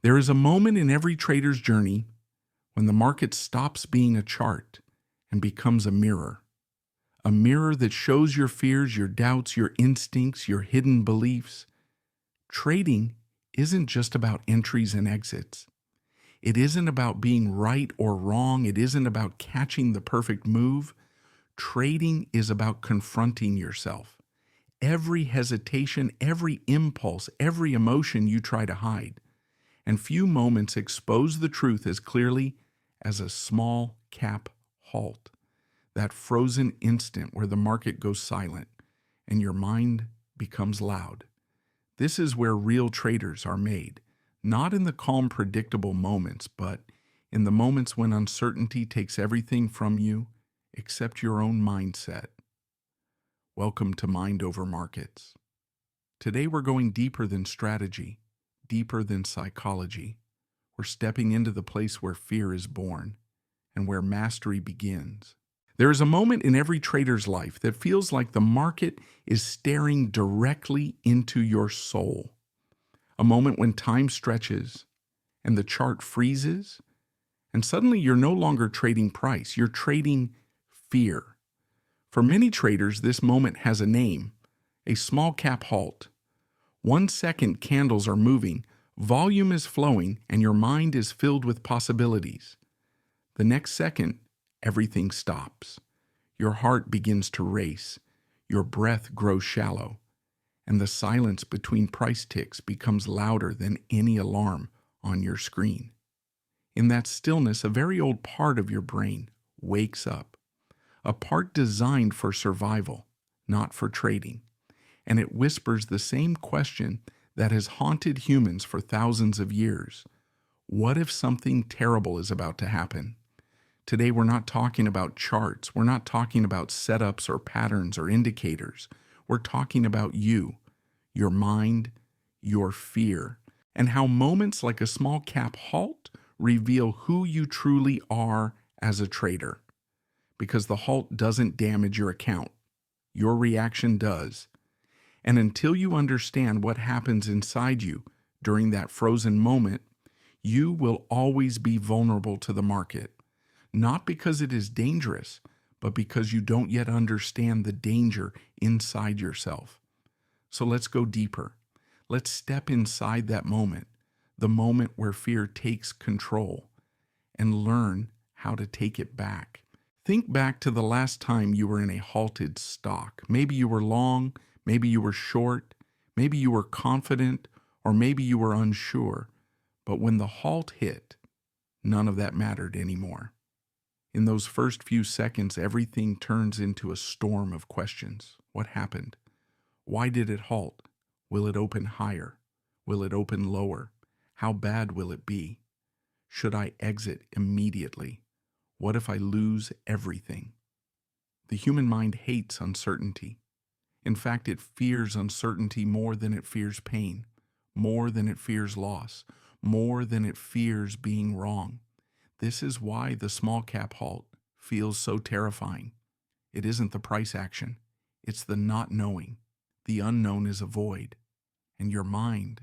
There is a moment in every trader's journey when the market stops being a chart and becomes a mirror that shows your fears, your doubts, your instincts, your hidden beliefs. Trading isn't just about entries and exits. It isn't about being right or wrong. It isn't about catching the perfect move. Trading is about confronting yourself. Every hesitation, every impulse, every emotion you try to hide. And few moments expose the truth as clearly as a small cap halt. That frozen instant where the market goes silent and your mind becomes loud. This is where real traders are made, not in the calm, predictable moments, but in the moments when uncertainty takes everything from you except your own mindset. Welcome to Mind Over Markets. Today we're going deeper than strategy, deeper than psychology. We're stepping into the place where fear is born and where mastery begins. There is a moment in every trader's life that feels like the market is staring directly into your soul. A moment when time stretches and the chart freezes, and suddenly you're no longer trading price, you're trading fear. For many traders, this moment has a name, a small cap halt. 1 second candles are moving, volume is flowing, and your mind is filled with possibilities. The next second, everything stops. Your heart begins to race, your breath grows shallow, and the silence between price ticks becomes louder than any alarm on your screen. In that stillness, a very old part of your brain wakes up, a part designed for survival, not for trading, and it whispers the same question that has haunted humans for thousands of years. What if something terrible is about to happen? Today, we're not talking about charts. We're not talking about setups or patterns or indicators. We're talking about you, your mind, your fear, and how moments like a small cap halt reveal who you truly are as a trader. Because the halt doesn't damage your account. Your reaction does. And until you understand what happens inside you during that frozen moment, you will always be vulnerable to the market. Not because it is dangerous, but because you don't yet understand the danger inside yourself. So let's go deeper. Let's step inside that moment, the moment where fear takes control, and learn how to take it back. Think back to the last time you were in a halted stock. Maybe you were long, maybe you were short, maybe you were confident, or maybe you were unsure. But when the halt hit, none of that mattered anymore. In those first few seconds, everything turns into a storm of questions. What happened? Why did it halt? Will it open higher? Will it open lower? How bad will it be? Should I exit immediately? What if I lose everything? The human mind hates uncertainty. In fact, it fears uncertainty more than it fears pain, more than it fears loss, more than it fears being wrong. This is why the small cap halt feels so terrifying. It isn't the price action. It's the not knowing. The unknown is a void. And your mind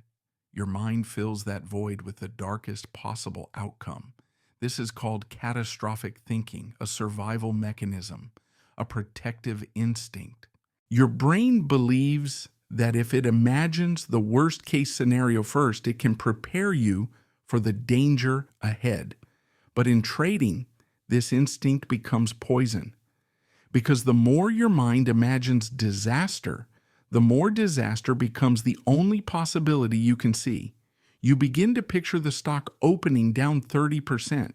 fills that void with the darkest possible outcome. This is called catastrophic thinking, a survival mechanism, a protective instinct. Your brain believes that if it imagines the worst case scenario first, it can prepare you for the danger ahead. But in trading, this instinct becomes poison. Because the more your mind imagines disaster, the more disaster becomes the only possibility you can see. You begin to picture the stock opening down 30%.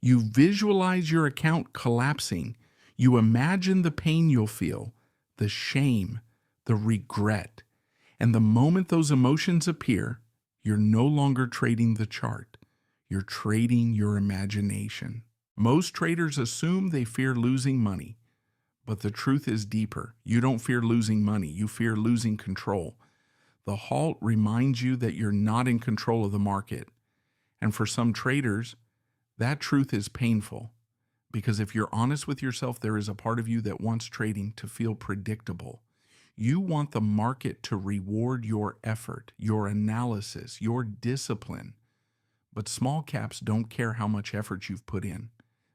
You visualize your account collapsing. You imagine the pain you'll feel, the shame, the regret. And the moment those emotions appear, you're no longer trading the chart. You're trading your imagination. Most traders assume they fear losing money, but the truth is deeper. You don't fear losing money. You fear losing control. The halt reminds you that you're not in control of the market. And for some traders, that truth is painful, because if you're honest with yourself, there is a part of you that wants trading to feel predictable. You want the market to reward your effort, your analysis, your discipline. But small caps don't care how much effort you've put in.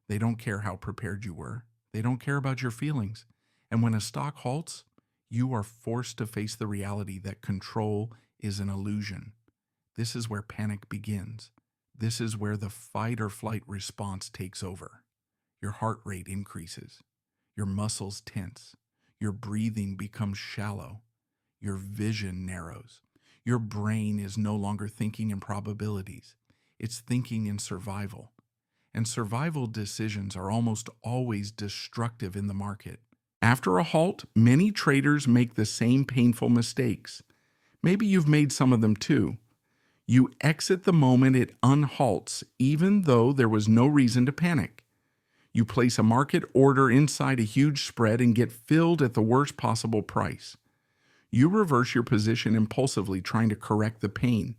They don't care how prepared you were. They don't care about your feelings. And when a stock halts, you are forced to face the reality that control is an illusion. This is where panic begins. This is where the fight or flight response takes over. Your heart rate increases. Your muscles tense. Your breathing becomes shallow. Your vision narrows. Your brain is no longer thinking in probabilities. It's thinking in survival. And survival decisions are almost always destructive in the market. After a halt, many traders make the same painful mistakes. Maybe you've made some of them too. You exit the moment it unhalts, even though there was no reason to panic. You place a market order inside a huge spread and get filled at the worst possible price. You reverse your position impulsively, trying to correct the pain.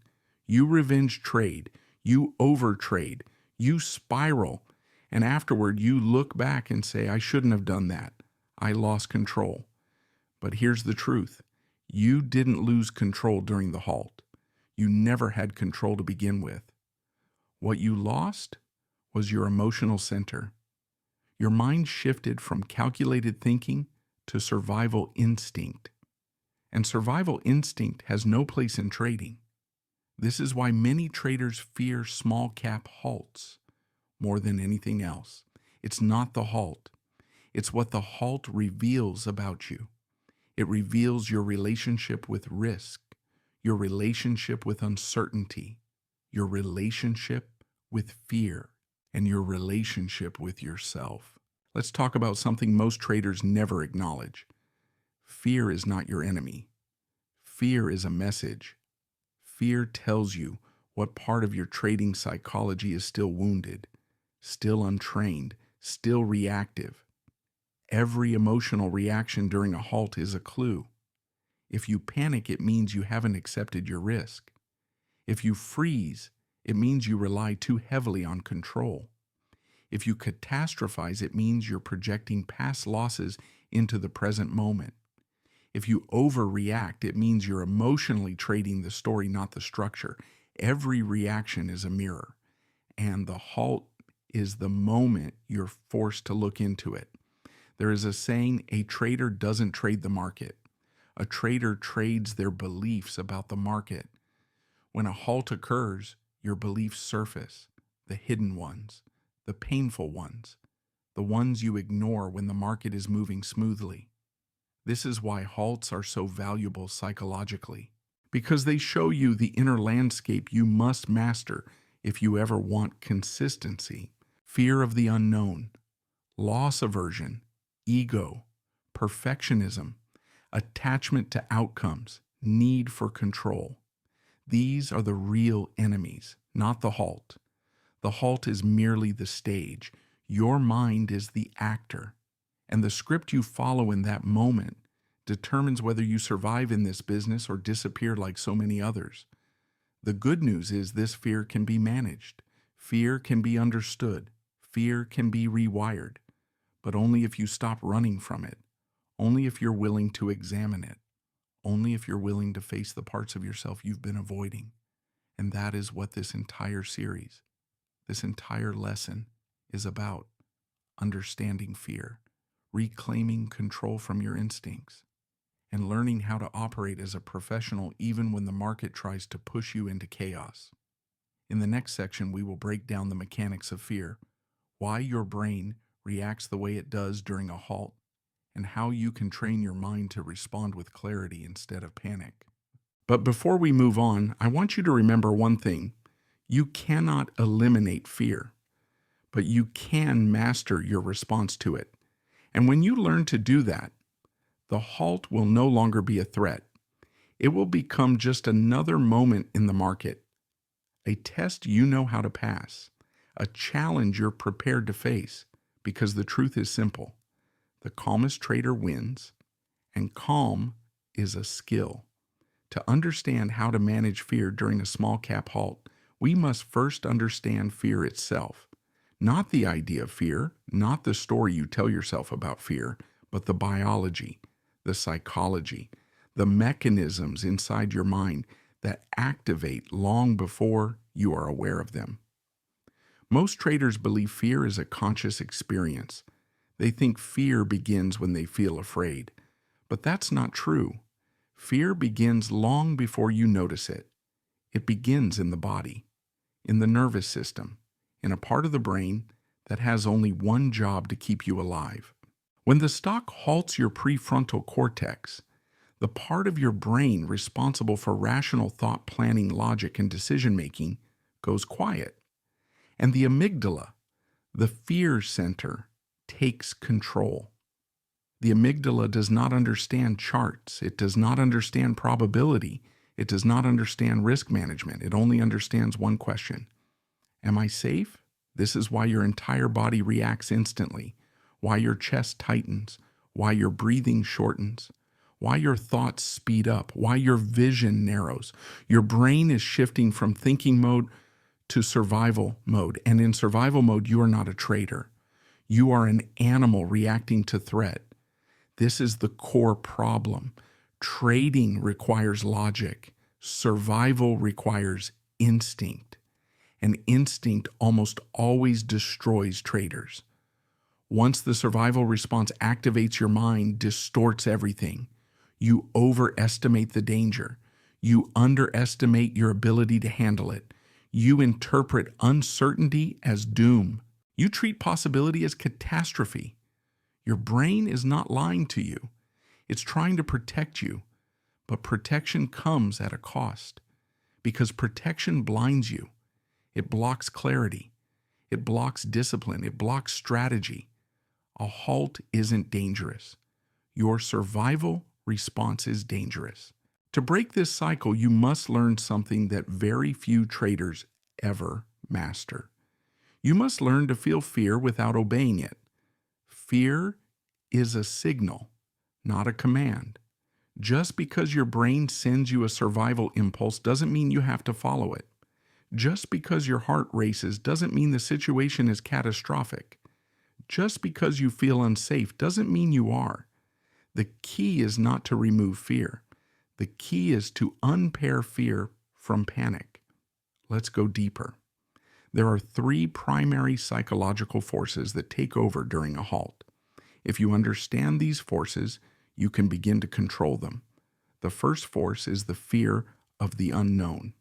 You revenge trade. You overtrade. You spiral. And afterward, you look back and say, I shouldn't have done that. I lost control. But here's the truth. You didn't lose control during the halt. You never had control to begin with. What you lost was your emotional center. Your mind shifted from calculated thinking to survival instinct. And survival instinct has no place in trading. This is why many traders fear small cap halts more than anything else. It's not the halt. It's what the halt reveals about you. It reveals your relationship with risk, your relationship with uncertainty, your relationship with fear, and your relationship with yourself. Let's talk about something most traders never acknowledge. Fear is not your enemy. Fear is a message. Fear tells you what part of your trading psychology is still wounded, still untrained, still reactive. Every emotional reaction during a halt is a clue. If you panic, it means you haven't accepted your risk. If you freeze, it means you rely too heavily on control. If you catastrophize, it means you're projecting past losses into the present moment. If you overreact, it means you're emotionally trading the story, not the structure. Every reaction is a mirror, and the halt is the moment you're forced to look into it. There is a saying, a trader doesn't trade the market. A trader trades their beliefs about the market. When a halt occurs, your beliefs surface, the hidden ones, the painful ones, the ones you ignore when the market is moving smoothly. This is why halts are so valuable psychologically, because they show you the inner landscape you must master if you ever want consistency. Fear of the unknown, loss aversion, ego, perfectionism, attachment to outcomes, need for control. These are the real enemies, not the halt. The halt is merely the stage. Your mind is the actor, and the script you follow in that moment determines whether you survive in this business or disappear like so many others. The good news is this fear can be managed. Fear can be understood. Fear can be rewired, but only if you stop running from it, only if you're willing to examine it, only if you're willing to face the parts of yourself you've been avoiding. And that is what this entire series, this entire lesson is about: understanding fear, reclaiming control from your instincts, and learning how to operate as a professional even when the market tries to push you into chaos. In the next section, we will break down the mechanics of fear, why your brain reacts the way it does during a halt, and how you can train your mind to respond with clarity instead of panic. But before we move on, I want you to remember one thing. You cannot eliminate fear, but you can master your response to it. And when you learn to do that, the halt will no longer be a threat. It will become just another moment in the market, a test you know how to pass, a challenge you're prepared to face, because the truth is simple. The calmest trader wins, and calm is a skill. To understand how to manage fear during a small cap halt, we must first understand fear itself. Not the idea of fear, not the story you tell yourself about fear, but the biology, the psychology, the mechanisms inside your mind that activate long before you are aware of them. Most traders believe fear is a conscious experience. They think fear begins when they feel afraid. But that's not true. Fear begins long before you notice it. It begins in the body, in the nervous system, in a part of the brain that has only one job to keep you alive. When the stock halts your prefrontal cortex, the part of your brain responsible for rational thought, planning, logic, and decision-making goes quiet. And the amygdala, the fear center, takes control. The amygdala does not understand charts. It does not understand probability. It does not understand risk management. It only understands one question. Am I safe? This is why your entire body reacts instantly, why your chest tightens, why your breathing shortens, why your thoughts speed up, why your vision narrows. Your brain is shifting from thinking mode to survival mode. And in survival mode, you are not a trader. You are an animal reacting to threat. This is the core problem. Trading requires logic. Survival requires instinct. And instinct almost always destroys traders. Once the survival response activates your mind, distorts everything. You overestimate the danger. You underestimate your ability to handle it. You interpret uncertainty as doom. You treat possibility as catastrophe. Your brain is not lying to you. It's trying to protect you. But protection comes at a cost. Because protection blinds you. It blocks clarity. It blocks discipline. It blocks strategy. A halt isn't dangerous. Your survival response is dangerous. To break this cycle, you must learn something that very few traders ever master. You must learn to feel fear without obeying it. Fear is a signal, not a command. Just because your brain sends you a survival impulse doesn't mean you have to follow it. Just because your heart races doesn't mean the situation is catastrophic. Just because you feel unsafe doesn't mean you are. The key is not to remove fear. The key is to unpair fear from panic. Let's go deeper. There are three primary psychological forces that take over during a halt. If you understand these forces, you can begin to control them. The first force is the fear of the unknown.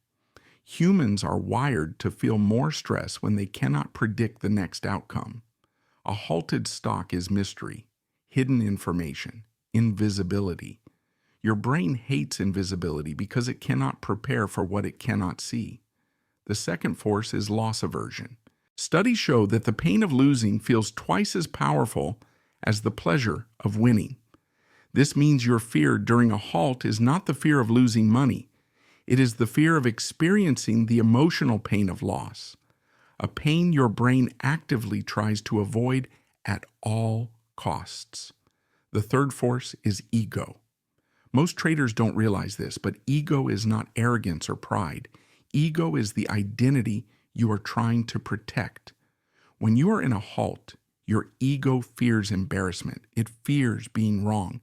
Humans are wired to feel more stress when they cannot predict the next outcome. A halted stock is mystery, hidden information, invisibility. Your brain hates invisibility because it cannot prepare for what it cannot see. The second force is loss aversion. Studies show that the pain of losing feels twice as powerful as the pleasure of winning. This means your fear during a halt is not the fear of losing money. It is the fear of experiencing the emotional pain of loss, a pain your brain actively tries to avoid at all costs. The third force is ego. Most traders don't realize this, but ego is not arrogance or pride. Ego is the identity you are trying to protect. When you are in a halt, your ego fears embarrassment. It fears being wrong.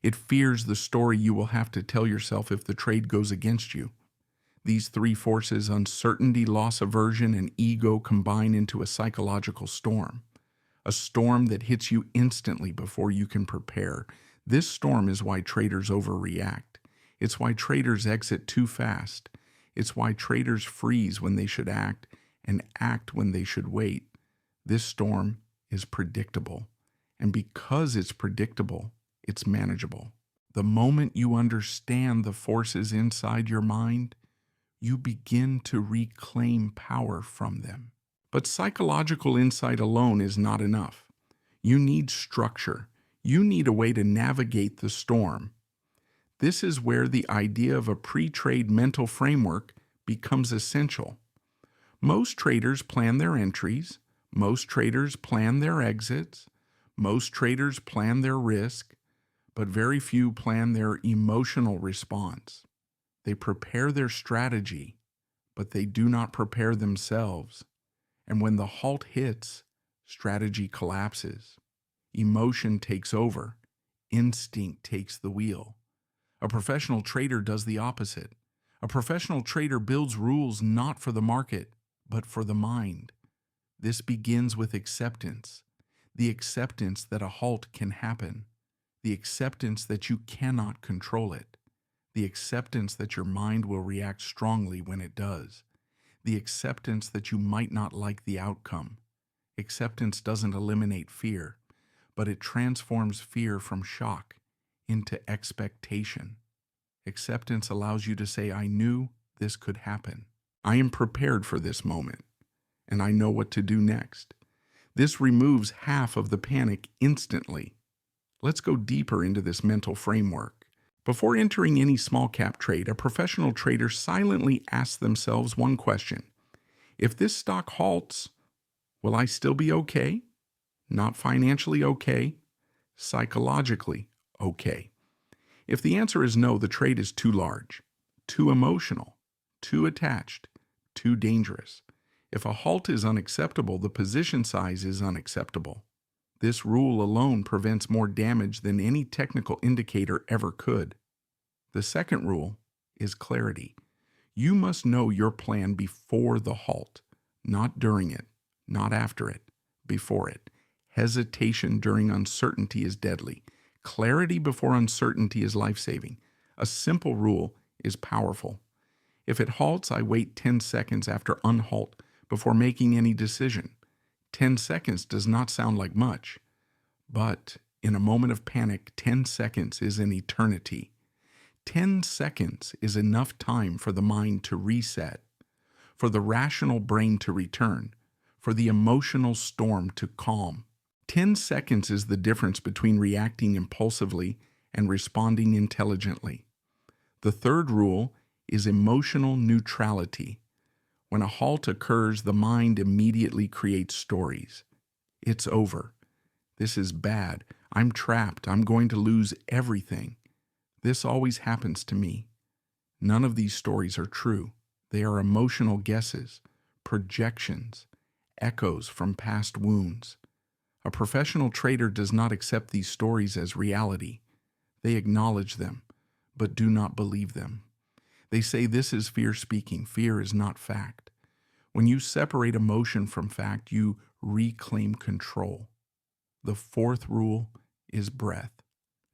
It fears the story you will have to tell yourself if the trade goes against you. These three forces, uncertainty, loss aversion, and ego, combine into a psychological storm. A storm that hits you instantly before you can prepare. This storm is why traders overreact. It's why traders exit too fast. It's why traders freeze when they should act and act when they should wait. This storm is predictable. And because it's predictable, it's manageable. The moment you understand the forces inside your mind, you begin to reclaim power from them. But psychological insight alone is not enough. You need structure. You need a way to navigate the storm. This is where the idea of a pre-trade mental framework becomes essential. Most traders plan their entries. Most traders plan their exits. Most traders plan their risk, but very few plan their emotional response. They prepare their strategy, but they do not prepare themselves. And when the halt hits, strategy collapses. Emotion takes over. Instinct takes the wheel. A professional trader does the opposite. A professional trader builds rules not for the market, but for the mind. This begins with acceptance. The acceptance that a halt can happen. The acceptance that you cannot control it. The acceptance that your mind will react strongly when it does. The acceptance that you might not like the outcome. Acceptance doesn't eliminate fear, but it transforms fear from shock into expectation. Acceptance allows you to say, I knew this could happen. I am prepared for this moment, and I know what to do next. This removes half of the panic instantly. Let's go deeper into this mental framework. Before entering any small cap trade, a professional trader silently asks themselves one question. If this stock halts, will I still be okay? Not financially okay, psychologically okay. If the answer is no, the trade is too large, too emotional, too attached, too dangerous. If a halt is unacceptable, the position size is unacceptable. This rule alone prevents more damage than any technical indicator ever could. The second rule is clarity. You must know your plan before the halt, not during it, not after it, before it. Hesitation during uncertainty is deadly. Clarity before uncertainty is life-saving. A simple rule is powerful. If it halts, I wait 10 seconds after unhalt before making any decision. 10 seconds does not sound like much, but in a moment of panic, 10 seconds is an eternity. 10 seconds is enough time for the mind to reset, for the rational brain to return, for the emotional storm to calm. 10 seconds is the difference between reacting impulsively and responding intelligently. The third rule is emotional neutrality. When a halt occurs, the mind immediately creates stories. It's over. This is bad. I'm trapped. I'm going to lose everything. This always happens to me. None of these stories are true. They are emotional guesses, projections, echoes from past wounds. A professional trader does not accept these stories as reality. They acknowledge them, but do not believe them. They say this is fear speaking. Fear is not fact. When you separate emotion from fact, you reclaim control. The fourth rule is breath.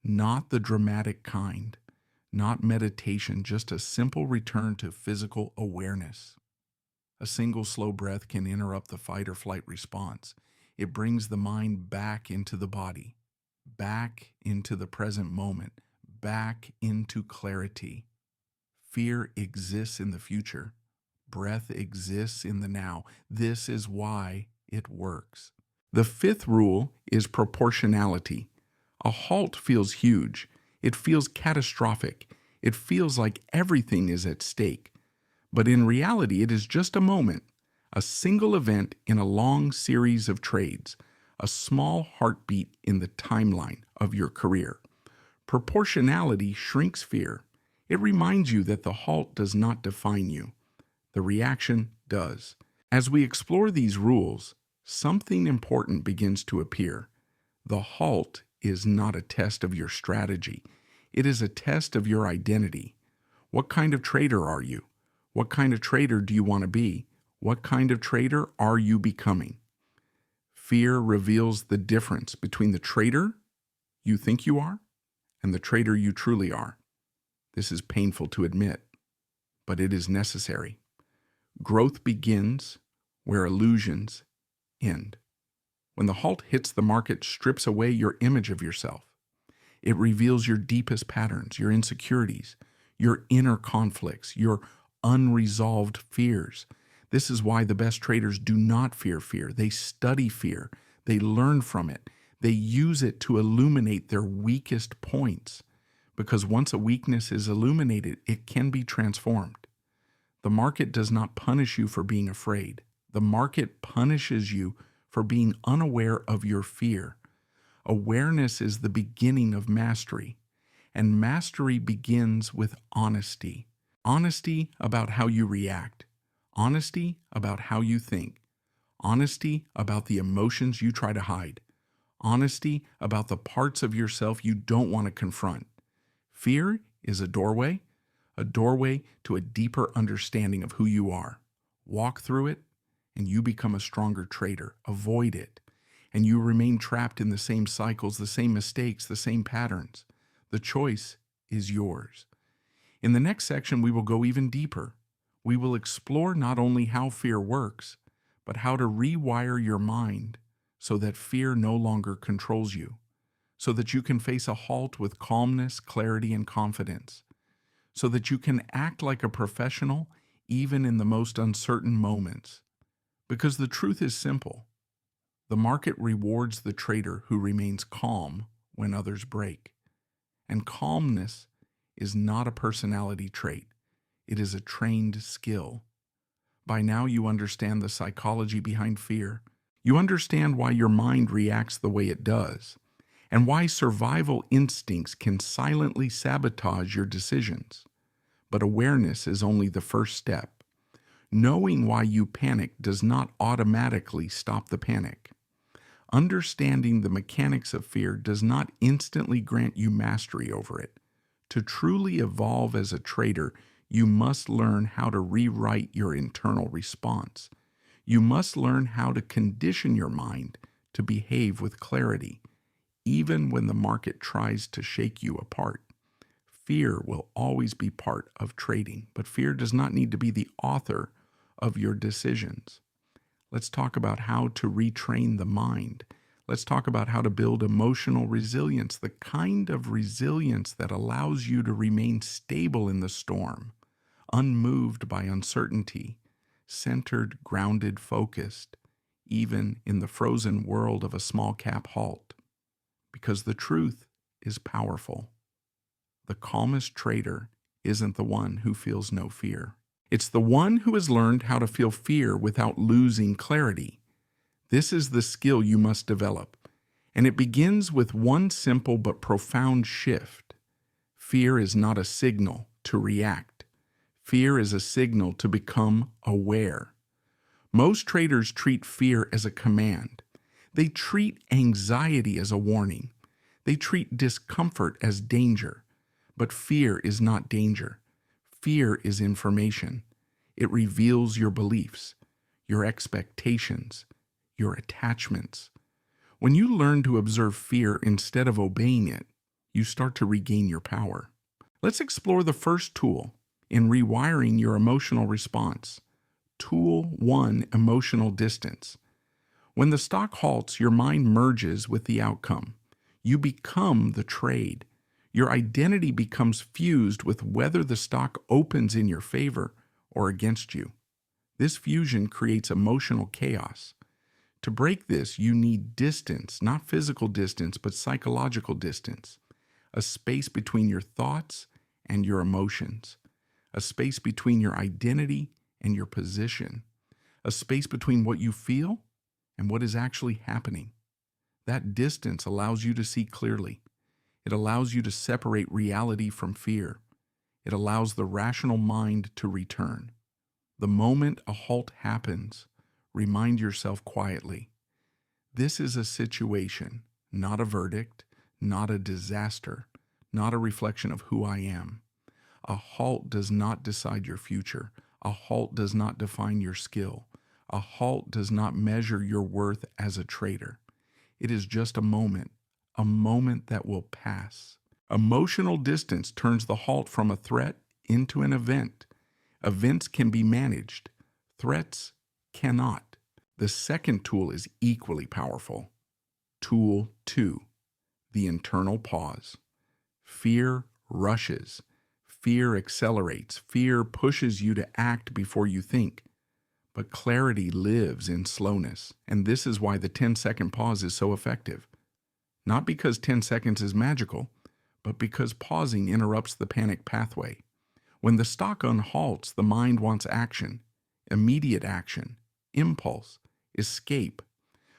Not the dramatic kind, not meditation, just a simple return to physical awareness. A single slow breath can interrupt the fight or flight response. It brings the mind back into the body, back into the present moment, back into clarity. Fear exists in the future. Breath exists in the now. This is why it works. The fifth rule is proportionality. A halt feels huge. It feels catastrophic. It feels like everything is at stake. But in reality, it is just a moment, a single event in a long series of trades, a small heartbeat in the timeline of your career. Proportionality shrinks fear. It reminds you that the halt does not define you. The reaction does. As we explore these rules, something important begins to appear. The halt is not a test of your strategy. It is a test of your identity. What kind of trader are you? What kind of trader do you want to be? What kind of trader are you becoming? Fear reveals the difference between the trader you think you are and the trader you truly are. This is painful to admit, but it is necessary. Growth begins where illusions end. When the halt hits, the market strips away your image of yourself. It reveals your deepest patterns, your insecurities, your inner conflicts, your unresolved fears. This is why the best traders do not fear fear. They study fear. They learn from it. They use it to illuminate their weakest points. Because once a weakness is illuminated, it can be transformed. The market does not punish you for being afraid. The market punishes you for being unaware of your fear. Awareness is the beginning of mastery, and mastery begins with honesty. Honesty about how you react. Honesty about how you think. Honesty about the emotions you try to hide. Honesty about the parts of yourself you don't want to confront. Fear is a doorway, a doorway to a deeper understanding of who you are. Walk through it, and you become a stronger trader. Avoid it, and you remain trapped in the same cycles, the same mistakes, the same patterns. The choice is yours. In the next section, we will go even deeper. We will explore not only how fear works, but how to rewire your mind so that fear no longer controls you, so that you can face a halt with calmness, clarity, and confidence, so that you can act like a professional even in the most uncertain moments. Because the truth is simple. The market rewards the trader who remains calm when others break. And calmness is not a personality trait. It is a trained skill. By now you understand the psychology behind fear. You understand why your mind reacts the way it does, and why survival instincts can silently sabotage your decisions. But awareness is only the first step. Knowing why you panic does not automatically stop the panic. Understanding the mechanics of fear does not instantly grant you mastery over it. To truly evolve as a trader, you must learn how to rewrite your internal response. You must learn how to condition your mind to behave with clarity, even when the market tries to shake you apart. Fear will always be part of trading, but fear does not need to be the author of your decisions. Let's talk about how to retrain the mind. Let's talk about how to build emotional resilience, the kind of resilience that allows you to remain stable in the storm, unmoved by uncertainty, centered, grounded, focused, even in the frozen world of a small cap halt. Because the truth is powerful. The calmest trader isn't the one who feels no fear. It's the one who has learned how to feel fear without losing clarity. This is the skill you must develop, and it begins with one simple but profound shift. Fear is not a signal to react. Fear is a signal to become aware. Most traders treat fear as a command. They treat anxiety as a warning. They treat discomfort as danger. But fear is not danger. Fear is information. It reveals your beliefs, your expectations, your attachments. When you learn to observe fear instead of obeying it, you start to regain your power. Let's explore the first tool in rewiring your emotional response. Tool 1, emotional distance. When the stock halts, your mind merges with the outcome. You become the trade. Your identity becomes fused with whether the stock opens in your favor or against you. This fusion creates emotional chaos. To break this, you need distance, not physical distance, but psychological distance. A space between your thoughts and your emotions. A space between your identity and your position. A space between what you feel and what is actually happening. That distance allows you to see clearly. It allows you to separate reality from fear. It allows the rational mind to return. The moment a halt happens, remind yourself quietly, this is a situation, not a verdict, not a disaster, not a reflection of who I am. A halt does not decide your future. A halt does not define your skill. A halt does not measure your worth as a trader. It is just a moment that will pass. Emotional distance turns the halt from a threat into an event. Events can be managed. Threats cannot. The second tool is equally powerful. Tool 2, the internal pause. Fear rushes. Fear accelerates. Fear pushes you to act before you think. But clarity lives in slowness, and this is why the 10-second pause is so effective. Not because 10 seconds is magical, but because pausing interrupts the panic pathway. When the stock unhalts, the mind wants action, immediate action, impulse, escape.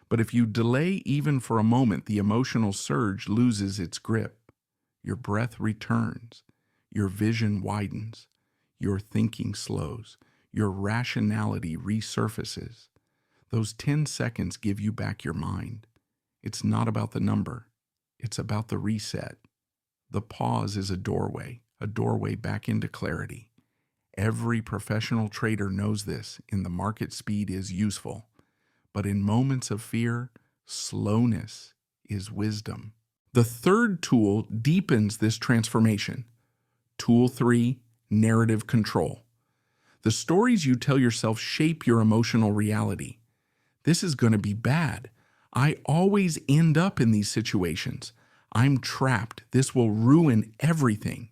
But if you delay even for a moment, the emotional surge loses its grip. Your breath returns, your vision widens, your thinking slows, your rationality resurfaces. Those 10 seconds give you back your mind. It's not about the number. It's about the reset. The pause is a doorway, a doorway back into clarity. Every professional trader knows this. In the market, speed is useful. But in moments of fear, slowness is wisdom. The third tool deepens this transformation. Tool 3, narrative control. The stories you tell yourself shape your emotional reality. This is going to be bad. I always end up in these situations. I'm trapped. This will ruin everything.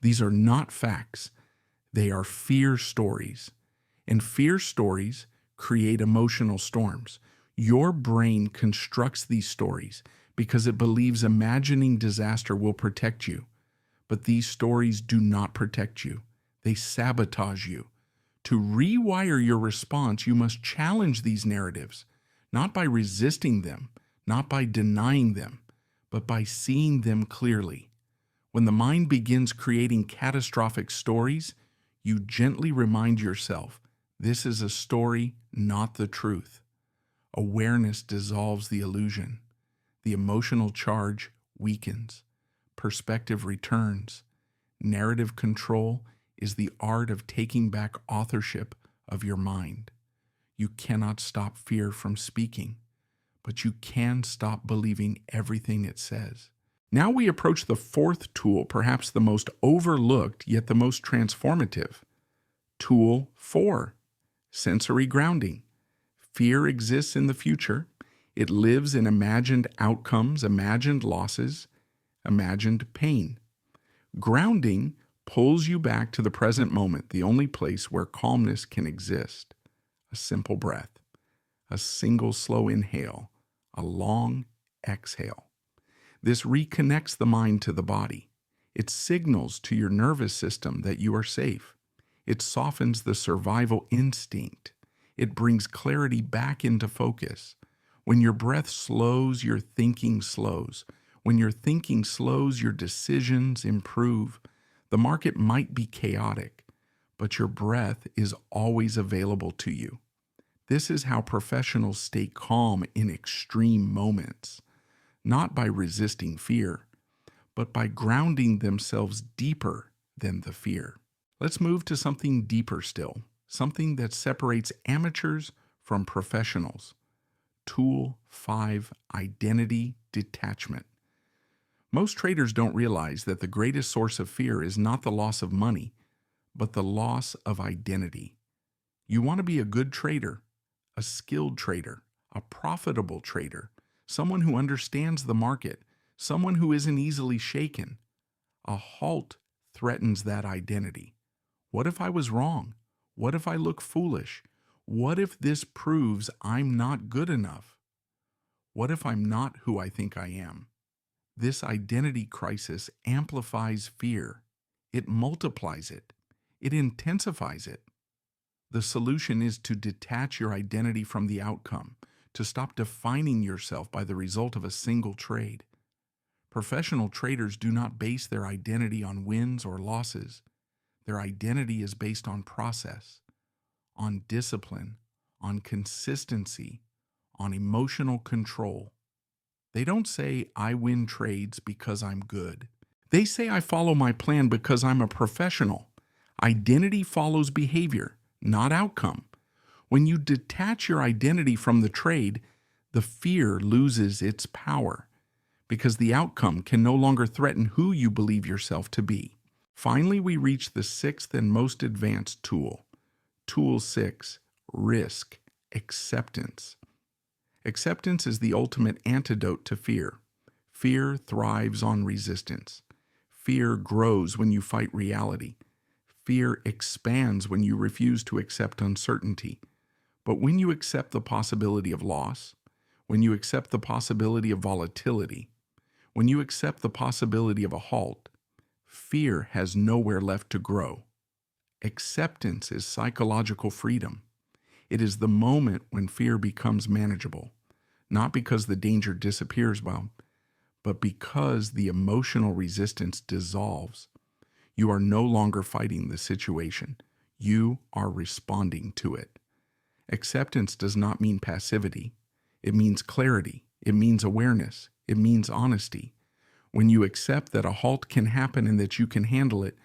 These are not facts. They are fear stories. And fear stories create emotional storms. Your brain constructs these stories because it believes imagining disaster will protect you. But these stories do not protect you. They sabotage you. To rewire your response, you must challenge these narratives, not by resisting them, not by denying them, but by seeing them clearly. When the mind begins creating catastrophic stories, you gently remind yourself, this is a story, not the truth. Awareness dissolves the illusion. The emotional charge weakens. Perspective returns. Narrative control is the art of taking back authorship of your mind. You cannot stop fear from speaking, but you can stop believing everything it says. Now we approach the fourth tool, perhaps the most overlooked yet the most transformative. Tool 4, sensory grounding. Fear exists in the future. It lives in imagined outcomes, imagined losses, imagined pain. Grounding pulls you back to the present moment, the only place where calmness can exist. A simple breath, a single slow inhale, a long exhale. This reconnects the mind to the body. It signals to your nervous system that you are safe. It softens the survival instinct. It brings clarity back into focus. When your breath slows, your thinking slows. When your thinking slows, your decisions improve. The market might be chaotic, but your breath is always available to you. This is how professionals stay calm in extreme moments, not by resisting fear, but by grounding themselves deeper than the fear. Let's move to something deeper still, something that separates amateurs from professionals. Tool 5, identity detachment. Most traders don't realize that the greatest source of fear is not the loss of money, but the loss of identity. You want to be a good trader, a skilled trader, a profitable trader, someone who understands the market, someone who isn't easily shaken. A halt threatens that identity. What if I was wrong? What if I look foolish? What if this proves I'm not good enough? What if I'm not who I think I am? This identity crisis amplifies fear. It multiplies it. It intensifies it. The solution is to detach your identity from the outcome, to stop defining yourself by the result of a single trade. Professional traders do not base their identity on wins or losses. Their identity is based on process, on discipline, on consistency, on emotional control. They don't say, I win trades because I'm good. They say, I follow my plan because I'm a professional. Identity follows behavior, not outcome. When you detach your identity from the trade, the fear loses its power because the outcome can no longer threaten who you believe yourself to be. Finally, we reach the sixth and most advanced tool. Tool 6, risk acceptance. Acceptance is the ultimate antidote to fear. Fear thrives on resistance. Fear grows when you fight reality. Fear expands when you refuse to accept uncertainty. But when you accept the possibility of loss, when you accept the possibility of volatility, when you accept the possibility of a halt, fear has nowhere left to grow. Acceptance is psychological freedom. It is the moment when fear becomes manageable, not because the danger disappears, but because the emotional resistance dissolves. You are no longer fighting the situation. You are responding to it. Acceptance does not mean passivity. It means clarity. It means awareness. It means honesty. When you accept that a halt can happen and that you can handle it,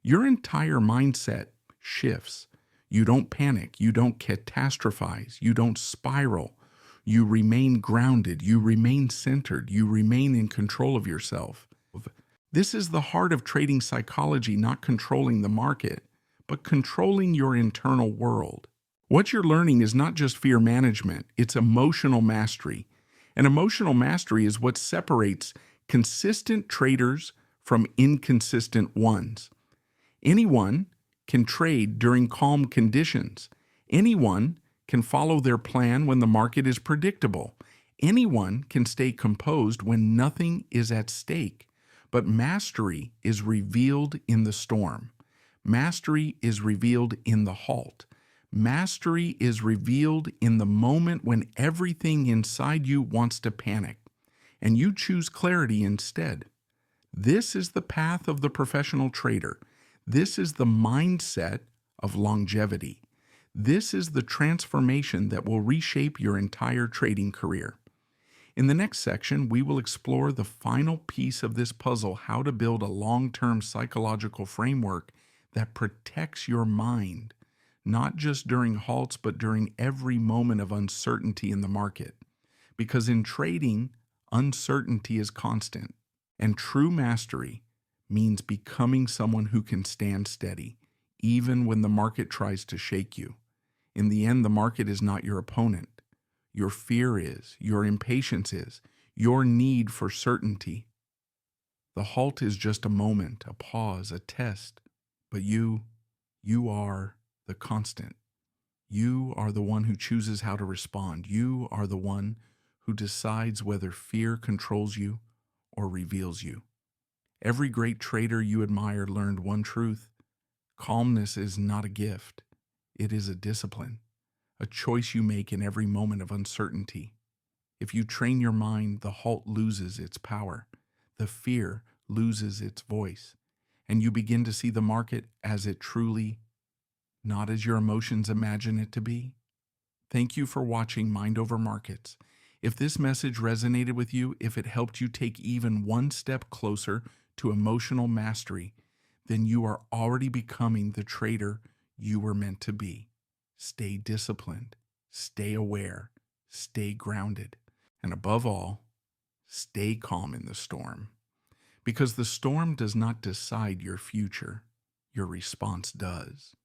Your entire mindset shifts. You don't panic. You don't catastrophize. You don't spiral. You remain grounded. You remain centered. You remain in control of yourself. This is the heart of trading psychology, not controlling the market, but controlling your internal world. What you're learning is not just fear management, it's emotional mastery. And emotional mastery is what separates consistent traders from inconsistent ones. Anyone can trade during calm conditions. Anyone can follow their plan when the market is predictable. Anyone can stay composed when nothing is at stake. But mastery is revealed in the storm. Mastery is revealed in the halt. Mastery is revealed in the moment when everything inside you wants to panic, and you choose clarity instead. This is the path of the professional trader. This is the mindset of longevity. This is the transformation that will reshape your entire trading career. In the next section, we will explore the final piece of this puzzle, how to build a long-term psychological framework that protects your mind, not just during halts, but during every moment of uncertainty in the market. Because in trading, uncertainty is constant, and true mastery means becoming someone who can stand steady, even when the market tries to shake you. In the end, the market is not your opponent. Your fear is, your impatience is, your need for certainty. The halt is just a moment, a pause, a test, but you are the constant. You are the one who chooses how to respond. You are the one who decides whether fear controls you or reveals you. Every great trader you admire learned one truth: calmness is not a gift, it is a discipline. A choice you make in every moment of uncertainty. If you train your mind, the halt loses its power, the fear loses its voice, and you begin to see the market as it truly, not as your emotions imagine it to be. Thank you for watching Mind Over Markets. If this message resonated with you, if it helped you take even one step closer to emotional mastery, then you are already becoming the trader you were meant to be. Stay disciplined, stay aware, stay grounded, and above all, stay calm in the storm. Because the storm does not decide your future, your response does.